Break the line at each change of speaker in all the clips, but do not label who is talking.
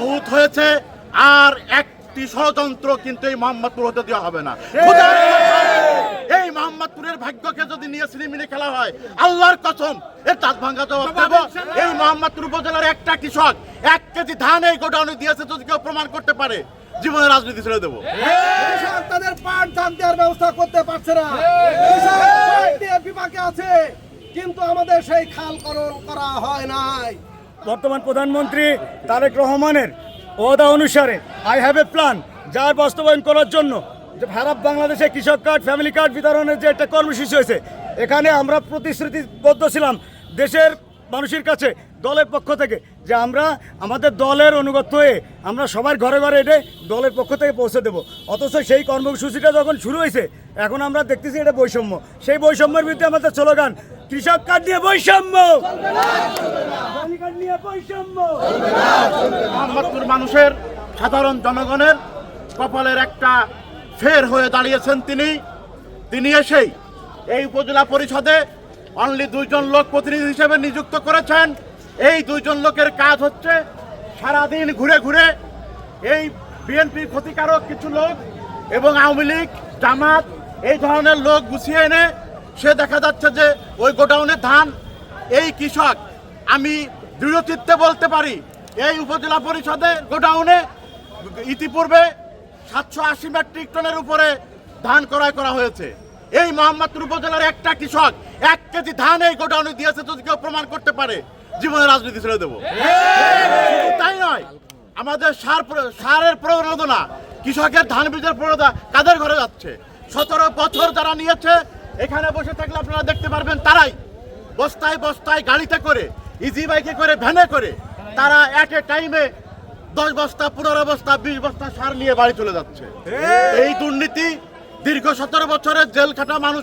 বহুত হয়েছে, আর একটি ষড়যন্ত্র কিন্তু এই মোহাম্মদপুর হতে দেওয়া হবে না। এই মোহাম্মদপুরের ভাগ্যকে যদি নিয়ে সিনেমিনে খেলা হয়, আল্লাহর কসম এর তাজ ভাঙ্গা জবাব দেব। এই মোহাম্মদপুর উপজেলার একটা কৃষক 1 কেজি ধান এই গোডাউনে দিয়েছে, যদি কেউ প্রমাণ করতে পারে জীবনের রাজনীতি ছেড়ে দেবো।
তাদের পাট ধান দেওয়ার ব্যবস্থা করতে পারছে না, বিপাকে আছে, কিন্তু আমাদের সেই খালকরণ করা হয় নাই।
বর্তমান প্রধানমন্ত্রী তারেক রহমানের ওয়াদা অনুসারে আই হ্যাভ এ প্ল্যান, যার বাস্তবায়ন করার জন্য যে সারা বাংলাদেশে কৃষক কার্ড, ফ্যামিলি কার্ড বিতরণের যে একটা কর্মসূচি হয়েছে, এখানে আমরা প্রতিশ্রুতিবদ্ধ ছিলাম দেশের মানুষের কাছে দলের পক্ষ থেকে যে আমরা আমাদের দলের অনুগত হয়ে আমরা সবার ঘরে ঘরে এনে দলের পক্ষ থেকে পৌঁছে দেব। অথচ সেই কর্মসূচিটা যখন শুরু হয়েছে, এখন আমরা দেখতেছি এটা বৈষম্য। সেই বৈষম্যের বিরুদ্ধে আমাদের স্লোগান, কৃষক কার্ড নিয়ে বৈষম্য,
মোহাম্মদপুর মানুষের, সাধারণ জনগণের কপালের একটা ফের হয়ে দাঁড়িয়েছেন তিনি এসেই এই উপজেলা পরিষদে অনলি 2 জন লোক প্রতিনিধি হিসেবে নিযুক্ত করেছেন। এই 2 জন লোকের কাজ হচ্ছে সারাদিন ঘুরে ঘুরে এই বিএনপির ক্ষতিকারক কিছু লোক এবং আওয়ামী লীগ, জামাত এই ধরনের লোক গুছিয়ে এনে সে দেখা যাচ্ছে যে ওই গোডাউনে ধান, এই কৃষক, আমি দৃঢ়চিত্তে বলতে পারি এই উপজেলা পরিষদের গোডাউনে ইতিপূর্বে 780 মেট্রিক টনের উপরে ধান ক্রয় করা হয়েছে। এই মোহাম্মদপুর উপজেলার একটা কৃষক 1 কেজি ধান এই গোডাউনে দিয়েছে, যদি কেউ প্রমাণ করতে পারে জীবনের রাজনীতি ছেড়ে দেবো। তাই নয়, আমাদের সারের প্রণোদনা, কৃষকের ধান বীজের প্রণোদনা কাদের ঘরে যাচ্ছে? 17 বছর যারা নিয়েছে, এখানে বসে থাকলে আপনারা দেখতে পারবেন, তারাই বস্তায় বস্তায় গাড়িতে করে, ইজি বাইকে করে, ভ্যানে করে তারা এট এ টাইমে 10 বস্তা, 15 বস্তা, 20 বস্তা সার নিয়ে বাড়ি চলে যাচ্ছে। এই দুর্নীতি, দীর্ঘ 17 বছরের জেল খাটা মানুষ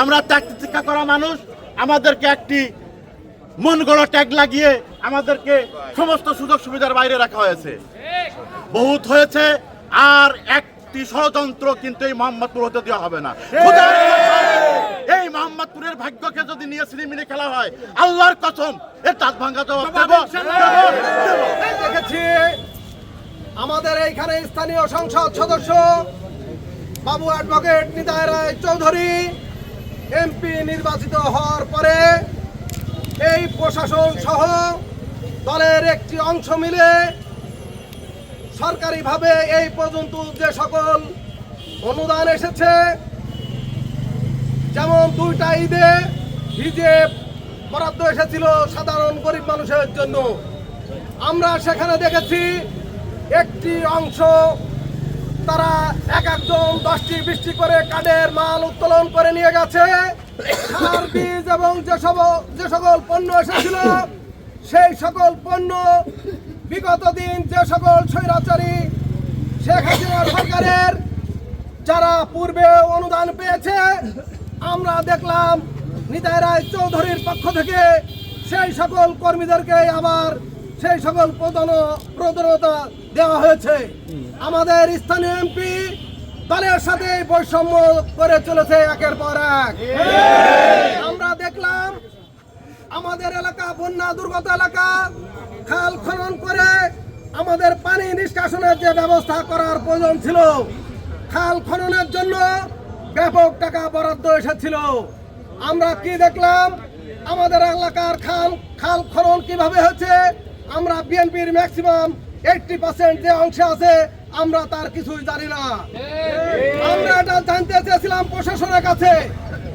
আমরা ত্যাগ তিতিক্ষা করা মানুষ, আমাদেরকে একটি মন গড়া ট্যাগ লাগিয়ে আমাদেরকে সমস্ত সুযোগ সুবিধার বাইরে রাখা হয়েছে। বহুত হয়েছে, আর একটি ষড়যন্ত্র কিন্তু এই মোহাম্মদপুর হতে দেওয়া হবে না। এই মোহাম্মদপুরের ভাগ্যকে যদি নিয়ে সিনেমিনে খেলা হয়, আল্লাহর কসম এর তাজ ভাঙ্গা জবাব দেব।
দেখেছি আমাদের এইখানে স্থানীয় সংসদ সদস্য বাবু অ্যাডভোকেট নিতাই রায় চৌধুরী এমপি নির্বাচিত হওয়ার পরে এই প্রশাসন সহ দলের একটি অংশ মিলে সরকারিভাবে এই পর্যন্ত যে সকল অনুদান এসেছে, যেমন 2টা ঈদে ভিজিএফ বরাদ্দ এসেছিল সাধারণ গরিব মানুষের জন্য, আমরা সেখানে দেখেছি একটি অংশ তারা একজন 10টি 20টি করে কার্ডের মাল উত্তোলন করে নিয়ে গেছে। সার, বীজ এবং যে সকল পণ্য এসেছিল, সেই সকল পণ্য বিগত দিন যে সকল স্বৈরাচারী শেখ হাসিনা সরকারের যারা পূর্বে অনুদান পেয়েছে, আমরা দেখলাম নিতাই রায় চৌধুরীর পক্ষ থেকে সেই সকল কর্মীদেরকে আবার সেই সকল প্রধানতা দেওয়া হয়েছে। আমাদের স্থানীয় এমপি দলের সাথে বৈষম্য করে চলেছে একের পর এক। আমরা দেখলাম আমাদের এলাকা বন্যা দুর্গত এলাকা, খাল খনন করে আমাদের পানি নিষ্কাশনের যে ব্যবস্থা করার প্রয়োজন ছিল, খাল খননের জন্য ব্যাপক টাকা বরাদ্দ এসেছিল। আমরা কি দেখলাম, আমাদের এলাকার খাল খনন কিভাবে হচ্ছে, আমরা বিএনপির ম্যাক্সিমাম 80% যে অংশে আছে, আমরা তার কিছুই জানি না। আমরা এটা জানতে চেয়েছিলাম প্রশাসনের কাছে,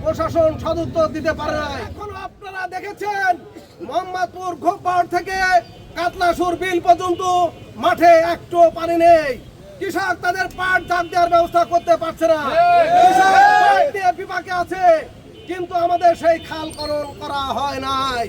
প্রশাসন সদুত্তর দিতে পারে না। এখন আপনারা দেখেছেন মোহাম্মদপুর ঘোপপাড় থেকে কাতলাসুর বিল পর্যন্ত মাঠে একটু পানি নেই। কৃষক তাদের পাট ধান দেওয়ার ব্যবস্থা করতে পারছে না, কৃষক পাট দিয়ে বিপাকে আছে, কিন্তু আমাদের সেই খালকরণ করা হয় নাই।